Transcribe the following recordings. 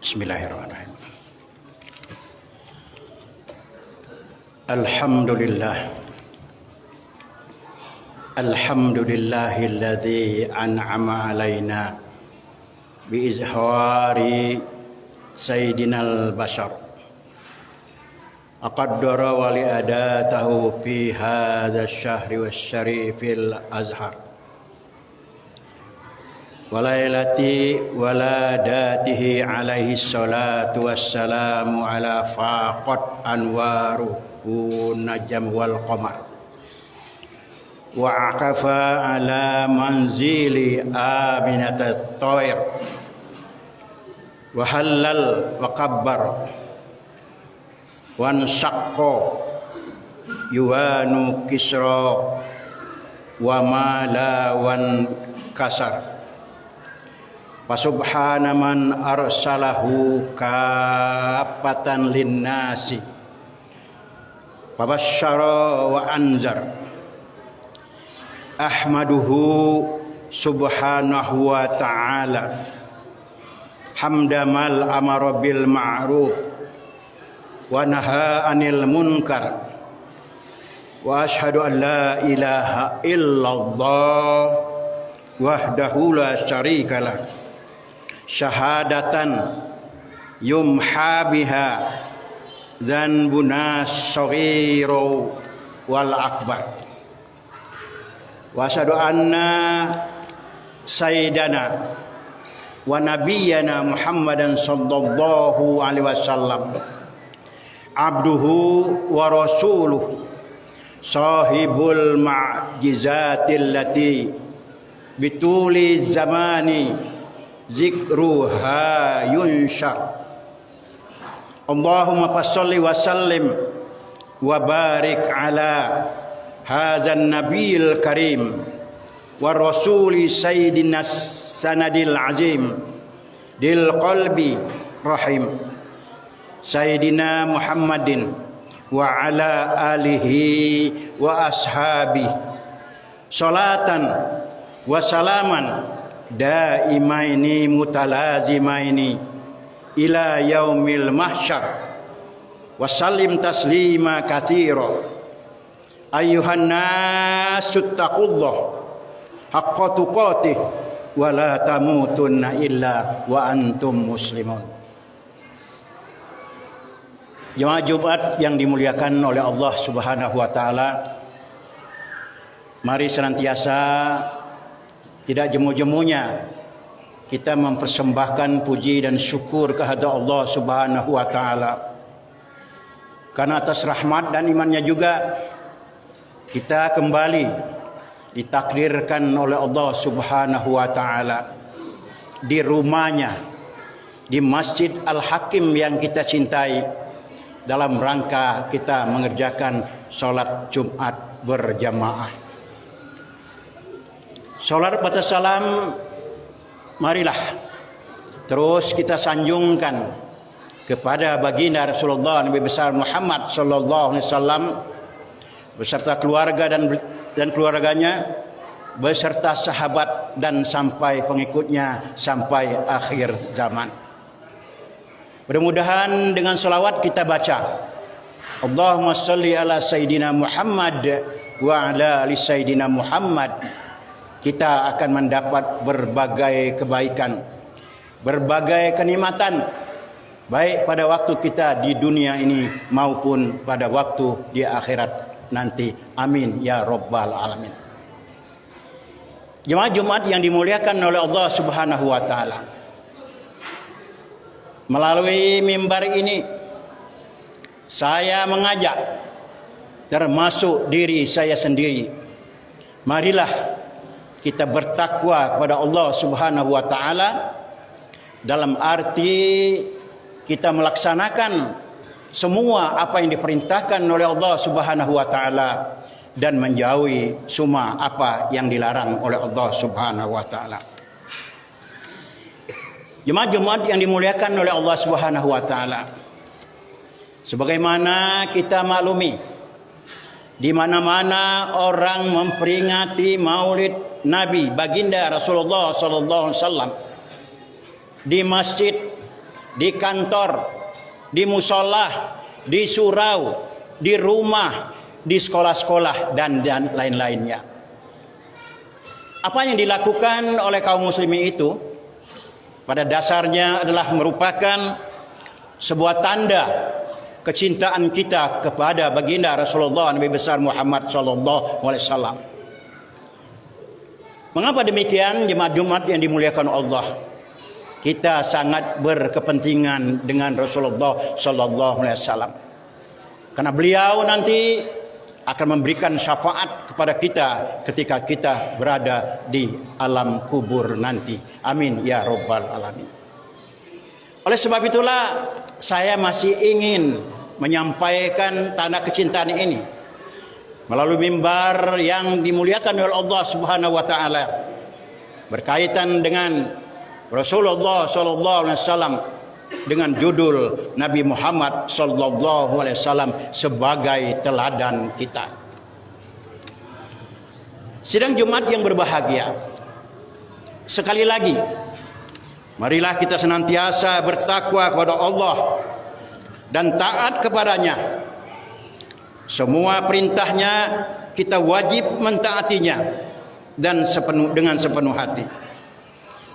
Bismillahirrahmanirrahim. Alhamdulillah. Alhamdulillahilladzi an'ama alaina bi izhari sayyidinal bashar. Aqaddara wa li adatahu fi hadha asy-syahri wasy-syarifil azhar. Walailati waladatihi alaihi salatu wassalamu ala faqat anwaruhu najam wal qamar wa aqafa ala manzili aminatat tayr wa halal wa kabbar wa ansaqqa yuwanu kisra wa mala wan kasar. Fasubhana man arsalahu kaffatan linnasi fabasyara wa anzar. Ahmaduhu subhanahu wa ta'ala hamdamal amara bil ma'ruf wa naha anil munkar wa ashhadu an la ilaha illallah wahdahu la syarikalah syahadatan yumha biha dzanbuna saghiru wal akbar wa asyhadu anna sayyidana wa nabiyyana Muhammadan sallallahu alaihi wasallam abduhu wa rasuluhu sahibul ma'jizatil lati bituli zamani zikruha yunshar. Allahumma fasholli wa sallim wa barik ala hadzal nabiyil karim wa rasuli sayyidina sanadil azim dil qalbi rahim sayyidina Muhammadin wa ala alihi wa ashabihi salatan wa salaman daimaini mutalazimaini ila yaumil mahsyar wa sallim taslima katsira. Ayyuhan nasu taqullah haqqa tuqatih wa la tamutunna illa wa antum muslimun. Jemaah Jumat yang dimuliakan oleh Allah Subhanahu wa taala, mari senantiasa tidak jemu-jemunya kita mempersembahkan puji dan syukur kehadirat Allah Subhanahu wa taala. Karena atas rahmat dan imannya juga kita kembali ditakdirkan oleh Allah Subhanahu wa taala di rumahnya, di Masjid Al-Hakim yang kita cintai, dalam rangka kita mengerjakan salat Jumat berjamaah. Salat pada salam, marilah terus kita sanjungkan kepada baginda Rasulullah Nabi besar Muhammad sallallahu alaihi wasallam beserta keluarga dan keluarganya, beserta sahabat dan sampai pengikutnya sampai akhir zaman. Mudah-mudahan dengan salawat kita baca Allahumma sholli ala sayyidina Muhammad wa ala ali sayyidina Muhammad, kita akan mendapat berbagai kebaikan, berbagai kenikmatan, baik pada waktu kita di dunia ini maupun pada waktu di akhirat nanti. Amin ya rabbal alamin. Jemaah Jumat yang dimuliakan oleh Allah Subhanahu wa taala, melalui mimbar ini saya mengajak, termasuk diri saya sendiri, marilah kita bertakwa kepada Allah Subhanahu wa taala, dalam arti kita melaksanakan semua apa yang diperintahkan oleh Allah Subhanahu wa taala dan menjauhi semua apa yang dilarang oleh Allah Subhanahu wa taala. Jemaah Jumat yang dimuliakan oleh Allah Subhanahu wa taala, sebagaimana kita maklumi, di mana-mana orang memperingati Maulid Nabi baginda Rasulullah sallallahu alaihi wasallam, di masjid, di kantor, di musola, di surau, di rumah, di sekolah-sekolah dan lain-lainnya. Apa yang dilakukan oleh kaum muslimin itu pada dasarnya adalah merupakan sebuah tanda kecintaan kita kepada baginda Rasulullah Nabi besar Muhammad sallallahu alaihi wasallam. Mengapa demikian, jemaat Jumat yang dimuliakan Allah? Kita sangat berkepentingan dengan Rasulullah sallallahu alaihi wasallam. Karena beliau nanti akan memberikan syafaat kepada kita ketika kita berada di alam kubur nanti. Amin ya rabbal alamin. Oleh sebab itulah saya masih ingin menyampaikan tanda kecintaan ini melalui mimbar yang dimuliakan oleh Allah Subhanahu wa taala berkaitan dengan Rasulullah sallallahu alaihi wasallam dengan judul Nabi Muhammad sallallahu alaihi wasallam sebagai teladan kita. Sidang Jumat yang berbahagia, sekali lagi marilah kita senantiasa bertakwa kepada Allah dan taat kepadanya. Semua perintahnya kita wajib mentaatinya dan dengan sepenuh hati.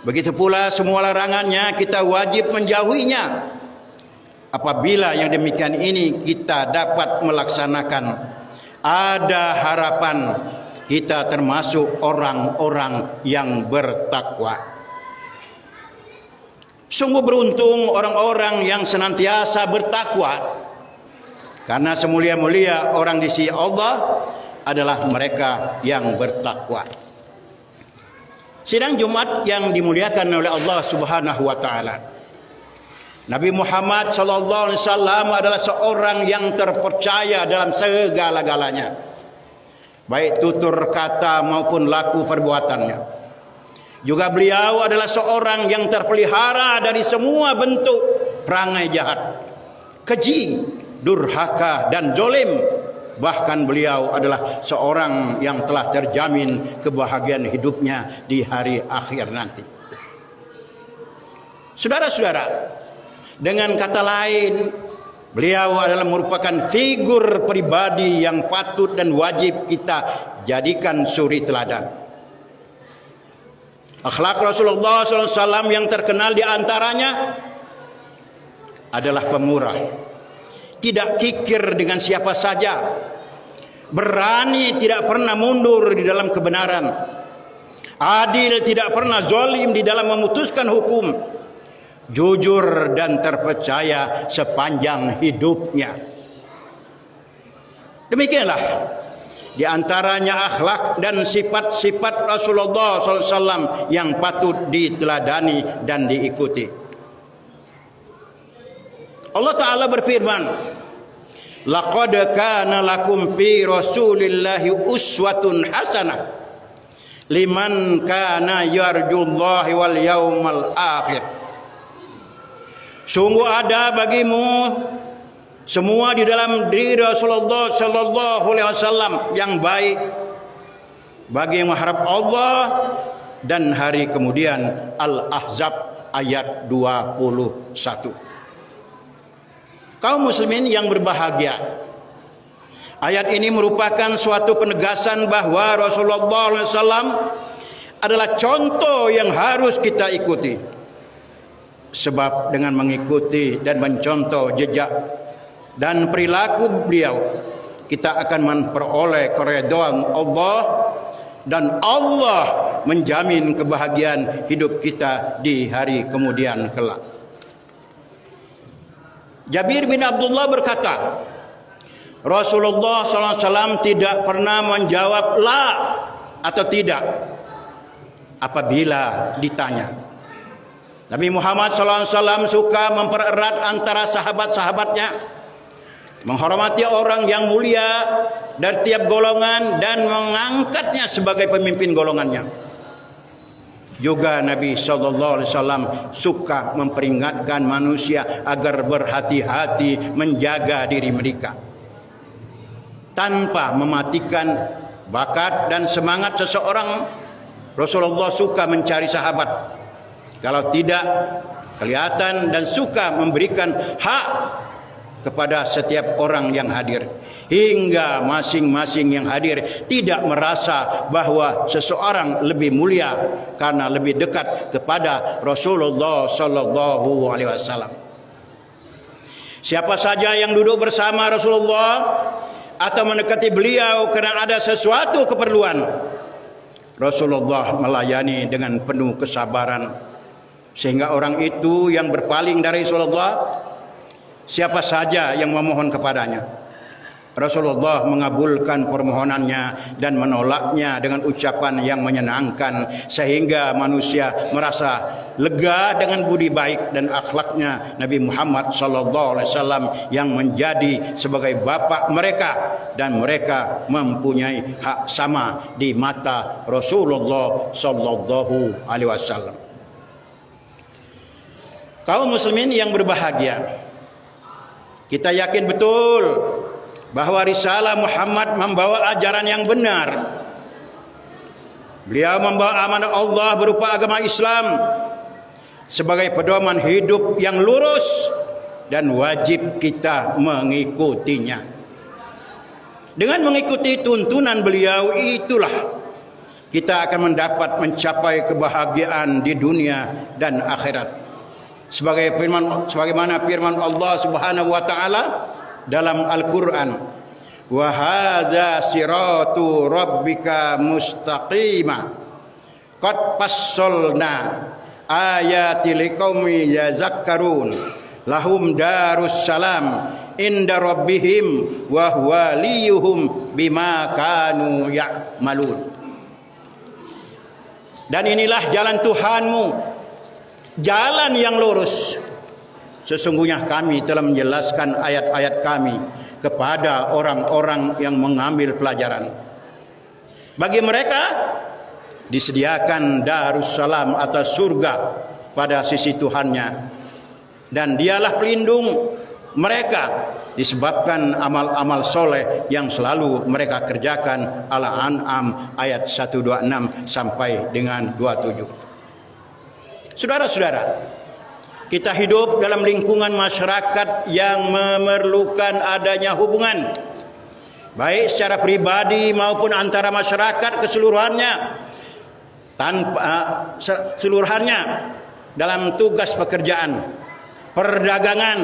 Begitu pula semua larangannya kita wajib menjauhinya. Apabila yang demikian ini kita dapat melaksanakan, ada harapan kita termasuk orang-orang yang bertakwa. Sungguh beruntung orang-orang yang senantiasa bertakwa, karena semulia-mulia orang di sisi Allah adalah mereka yang bertakwa. Sidang Jumat yang dimuliakan oleh Allah Subhanahu wa taala. Nabi Muhammad sallallahu alaihi wasallam adalah seorang yang terpercaya dalam segala-galanya, baik tutur kata maupun laku perbuatannya. Juga beliau adalah seorang yang terpelihara dari semua bentuk perangai jahat, keji, durhaka dan zalim. Bahkan beliau adalah seorang yang telah terjamin kebahagiaan hidupnya di hari akhir nanti. Saudara-saudara, dengan kata lain, beliau adalah merupakan figur pribadi yang patut dan wajib kita jadikan suri teladan. Akhlak Rasulullah SAW yang terkenal di antaranya adalah pemurah, tidak kikir dengan siapa saja, berani tidak pernah mundur di dalam kebenaran, adil tidak pernah zalim di dalam memutuskan hukum, jujur dan terpercaya sepanjang hidupnya. Demikianlah di antaranya akhlak dan sifat-sifat Rasulullah SAW yang patut diteladani dan diikuti. Allah Ta'ala berfirman, laqad kana lakum fi rasulillahi uswatun hasanah liman kana yarjullahi wal yawmal akhir. Sungguh ada bagimu semua di dalam diri Rasulullah sallallahu alaihi wasallam yang baik bagi yang mengharap Allah dan hari kemudian. Al-Ahzab ayat 21. Kaum muslimin yang berbahagia, ayat ini merupakan suatu penegasan bahwa Rasulullah SAW adalah contoh yang harus kita ikuti. Sebab dengan mengikuti dan mencontoh jejak dan perilaku beliau, kita akan memperoleh keridhaan Allah dan Allah menjamin kebahagiaan hidup kita di hari kemudian kelak. Jabir bin Abdullah berkata, Rasulullah SAW tidak pernah menjawab la atau tidak apabila ditanya. Nabi Muhammad SAW suka mempererat antara sahabat-sahabatnya, menghormati orang yang mulia dari tiap golongan dan mengangkatnya sebagai pemimpin golongannya. Juga Nabi SAW suka memperingatkan manusia agar berhati-hati menjaga diri mereka, tanpa mematikan bakat dan semangat seseorang. Rasulullah suka mencari sahabat. Kalau tidak, kelihatan dan suka memberikan hak kepada setiap orang yang hadir, hingga masing-masing yang hadir tidak merasa bahwa seseorang lebih mulia karena lebih dekat kepada Rasulullah sallallahu alaihi wasallam. Siapa saja yang duduk bersama Rasulullah atau mendekati beliau kerana ada sesuatu keperluan, Rasulullah melayani dengan penuh kesabaran, sehingga orang itu yang berpaling dari Rasulullah, siapa saja yang memohon kepadanya, Rasulullah mengabulkan permohonannya dan menolaknya dengan ucapan yang menyenangkan, sehingga manusia merasa lega dengan budi baik dan akhlaknya Nabi Muhammad sallallahu alaihi wasallam yang menjadi sebagai bapa mereka, dan mereka mempunyai hak sama di mata Rasulullah sallallahu alaihi wasallam. Kaum muslimin yang berbahagia, kita yakin betul bahawa risalah Muhammad membawa ajaran yang benar. Beliau membawa amanat Allah berupa agama Islam sebagai pedoman hidup yang lurus dan wajib kita mengikutinya. Dengan mengikuti tuntunan beliau itulah kita akan mencapai kebahagiaan di dunia dan akhirat. Sebagaimana firman Allah Subhanahu wa taala dalam Al-Quran, wa hadza siratu rabbika mustaqima qad fassalna ayati liqaumi yazakkarun lahum darus salam inda rabbihim wa huwa liyuhum bima kanu ya'malun. Dan inilah jalan Tuhanmu, jalan yang lurus. Sesungguhnya kami telah menjelaskan ayat-ayat kami kepada orang-orang yang mengambil pelajaran. Bagi mereka disediakan Darussalam atau surga pada sisi Tuhannya, dan dialah pelindung mereka disebabkan amal-amal soleh yang selalu mereka kerjakan. Al-An'am ayat 126 sampai dengan 27. Saudara-saudara, kita hidup dalam lingkungan masyarakat yang memerlukan adanya hubungan, baik secara pribadi maupun antara masyarakat keseluruhannya dalam tugas pekerjaan, perdagangan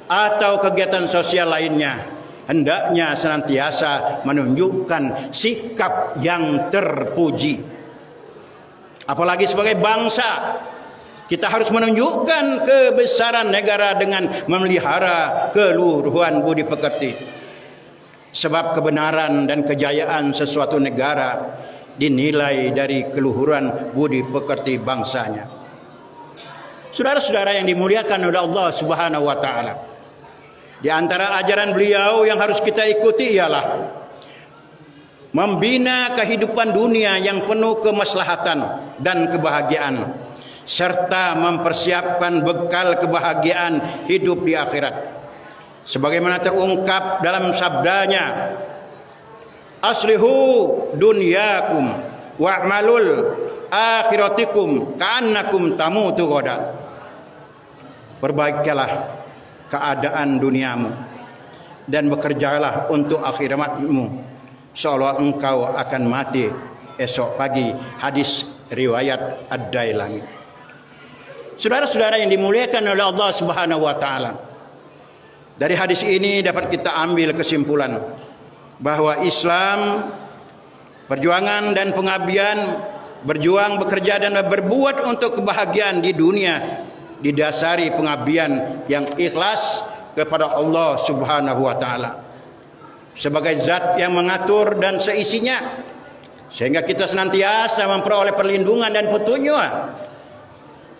atau kegiatan sosial lainnya. Hendaknya senantiasa menunjukkan sikap yang terpuji. Apalagi sebagai bangsa, kita harus menunjukkan kebesaran negara dengan memelihara keluhuran budi pekerti. Sebab kebenaran dan kejayaan sesuatu negara dinilai dari keluhuran budi pekerti bangsanya. Saudara-saudara yang dimuliakan oleh Allah Subhanahu wa taala, di antara ajaran beliau yang harus kita ikuti ialah membina kehidupan dunia yang penuh kemaslahatan dan kebahagiaan, serta mempersiapkan bekal kebahagiaan hidup di akhirat. Sebagaimana terungkap dalam sabdanya, aslihu dunyakum wa'malul akhiratikum ka'annakum tamutu ghadan. Perbaikilah keadaan duniamu dan bekerjalah untuk akhiratmu seolah engkau akan mati esok pagi. Hadis riwayat Ad-Dailami. Saudara-saudara yang dimuliakan oleh Allah Subhanahu wa taala, dari hadis ini dapat kita ambil kesimpulan bahwa Islam, perjuangan dan pengabdian, berjuang, bekerja dan berbuat untuk kebahagiaan di dunia didasari pengabdian yang ikhlas kepada Allah Subhanahu wa taala sebagai zat yang mengatur dan seisinya, sehingga kita senantiasa memperoleh perlindungan dan petunjuk.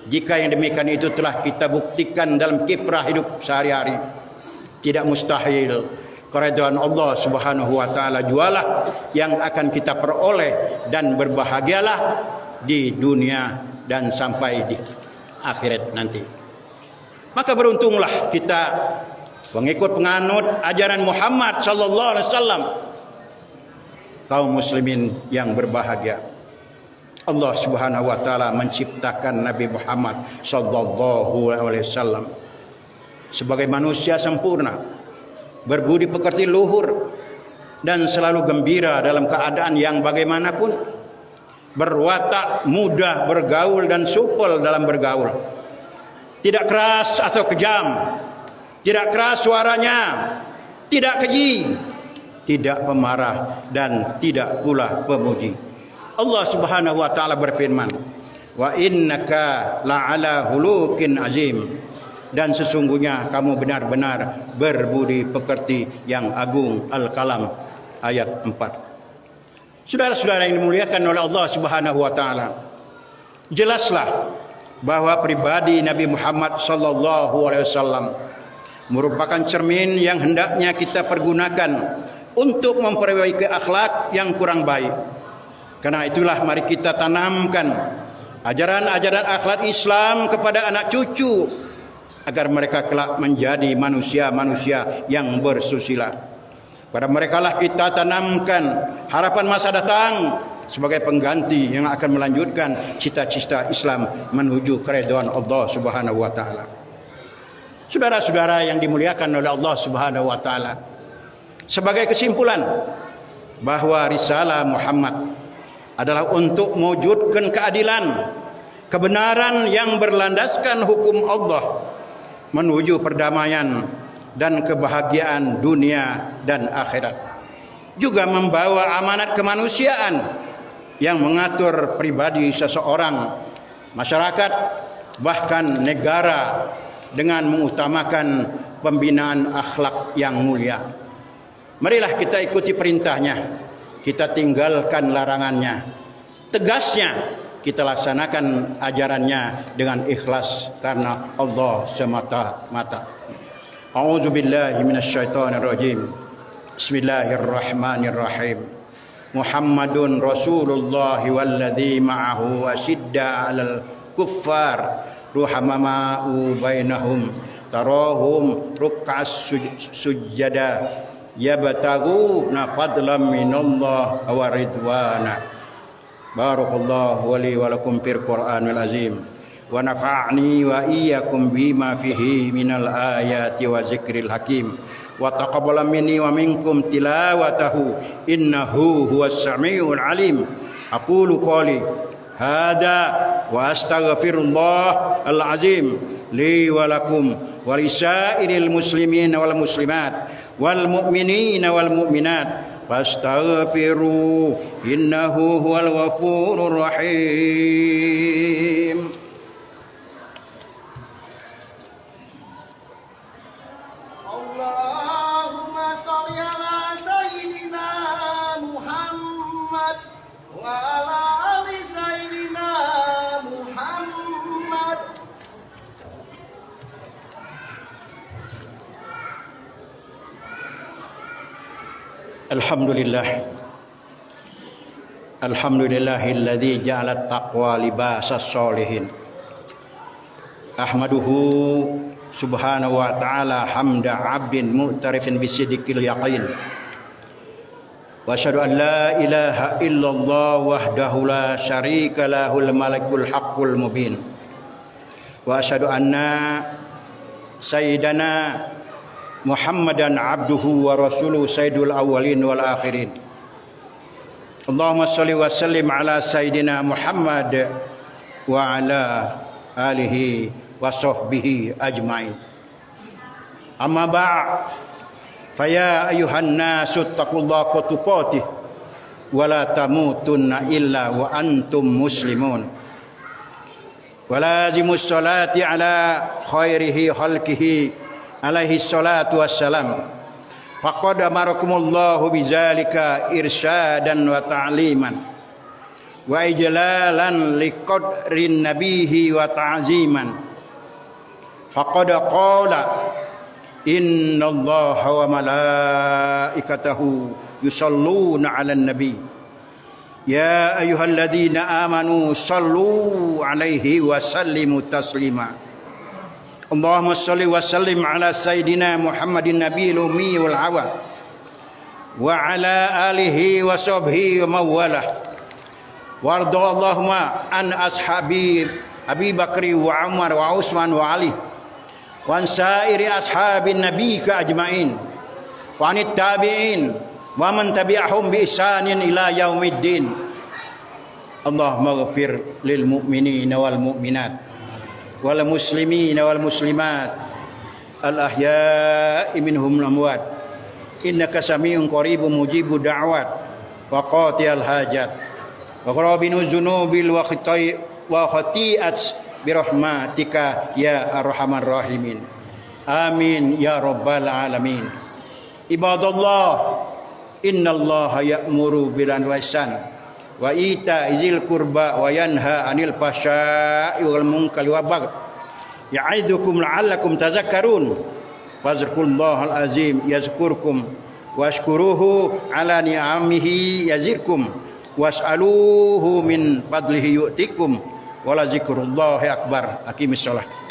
Jika yang demikian itu telah kita buktikan dalam kiprah hidup sehari-hari, tidak mustahil keridhaan Allah Subhanahu wa taala jualah yang akan kita peroleh, dan berbahagialah di dunia dan sampai di akhirat nanti. Maka beruntunglah kita pengikut penganut ajaran Muhammad sallallahu alaihi wasallam, kaum muslimin yang berbahagia. Allah Subhanahu wa taala menciptakan Nabi Muhammad sallallahu alaihi wasallam sebagai manusia sempurna, berbudi pekerti luhur dan selalu gembira dalam keadaan yang bagaimanapun, berwatak mudah bergaul dan supel dalam bergaul, tidak keras atau kejam, tidak keras suaranya, tidak keji, tidak pemarah dan tidak pula pemuji. Allah Subhanahu wa taala berfirman, "Wa innaka la'ala hulukin azim." Dan sesungguhnya kamu benar-benar berbudi pekerti yang agung. Al-Qalam ayat 4. Saudara-saudara yang dimuliakan oleh Allah Subhanahu wa taala, jelaslah bahwa pribadi Nabi Muhammad sallallahu alaihi wasallam merupakan cermin yang hendaknya kita pergunakan untuk memperbaiki akhlak yang kurang baik. Karena itulah mari kita tanamkan ajaran-ajaran akhlak Islam kepada anak cucu agar mereka kelak menjadi manusia-manusia yang bersusila. Pada mereka lah kita tanamkan harapan masa datang sebagai pengganti yang akan melanjutkan cita-cita Islam menuju keridhaan Allah Subhanahu wa taala. Saudara-saudara yang dimuliakan oleh Allah Subhanahu wa taala, sebagai kesimpulan bahwa risalah Muhammad adalah untuk mewujudkan keadilan, kebenaran yang berlandaskan hukum Allah menuju perdamaian dan kebahagiaan dunia dan akhirat. Juga membawa amanat kemanusiaan yang mengatur pribadi seseorang, masyarakat, bahkan negara dengan mengutamakan pembinaan akhlak yang mulia. Marilah kita ikuti perintahnya, kita tinggalkan larangannya. Tegasnya kita laksanakan ajarannya dengan ikhlas karena Allah semata-mata. A'udzu billahi minasyaitonir rajim. Bismillahirrahmanirrahim. Muhammadun Rasulullah walladzi ma'ahu asyidda 'alal kuffar ruhamau bainahum tarahum ruk'as sujada yabtaghuna fadlan minallah wa ridwana. Barakallahu wa li wa lakum fil Qur'anil azim wa nafa'ni wa iyyakum bima fihi minal ayati wa zikril hakim wa taqabbala minni wa minkum tilawatahu innahu huwas samiul alim. Aqulu qali hadza wa astaghfirullah al azim li wa lakum wa lisairil muslimin wal muslimat wal mu'minina wal mu'minat fastaghfiru innahu huwal ghafurur rahim. Allahumma shalli ala sayyidina Muhammad wa ala ali sayyidina Muhammad. Alhamdulillahilladzi ja'ala taqwa libasas sholihin. Ahmaduhu subhanahu wa ta'ala hamda 'abdin mu'tarifin bisidqil yaqin. Wa asyhadu an la ilaha illallah wahdahu la syarika lahul malikul haqqul mubin. Wa asyhadu anna sayyidana Muhammadan abduhu wa rasuluhu sayyidul awwalin wal akhirin. Allahumma shalli wa sallim ala sayyidina Muhammad wa ala alihi wa sahbihi ajmain. Amma ba'd, faya ayuhan nasu taqullaha haqqa tuqatih wa la tamutunna illa wa antum muslimun. Wa lazimus salati ala khairihi khalqihi alaihi salatu wassalam. Faqad amarakumullahu bizalika irsyadan wa ta'liman wa ijlalan liqadrin nabihi wa ta'ziman. Faqad qala innallaha wa malaikatahu yusalluna 'alan nabi ya ayyuhalladzina amanu sallu 'alaihi wa sallimu taslima. Allahumma shalli wa sallim ala sayyidina Muhammadin nabiyil ummi wal awa wa ala alihi wa sahbihi wa mawalah warda Allahumma an ashabi Abi Bakri wa Umar wa Utsman wa Ali wa an sairi ashabin nabiyika ajmain wa anit tabi'in wa man tabi'ahum bi ihsanin ila yaumiddin. Allahumma ighfir lil mu'minina wal mu'minat wal muslimina wal muslimat al ahya'i minhum amwat innaka samiun qaribun mujibud da'wat wa qati'al hajat wa qarabinu dzunubil wa khati'at bi rahmatika ya arhamar rahimin. Amin ya rabbal alamin. Ibadallah, innallaha ya'muru bil adli wal ihsan wa ita'izil qurba wa yanha 'anil fahsya'i wal munkari wal baghi ya'idzukum la'allakum tadhakkarun. Fadhkurullahal azim yazkurkum washkuruhu ala ni'amihi yazidkum was'aluhu min fadlihi yu'tikum wa la zikrullahi akbar. Aqimis shalah.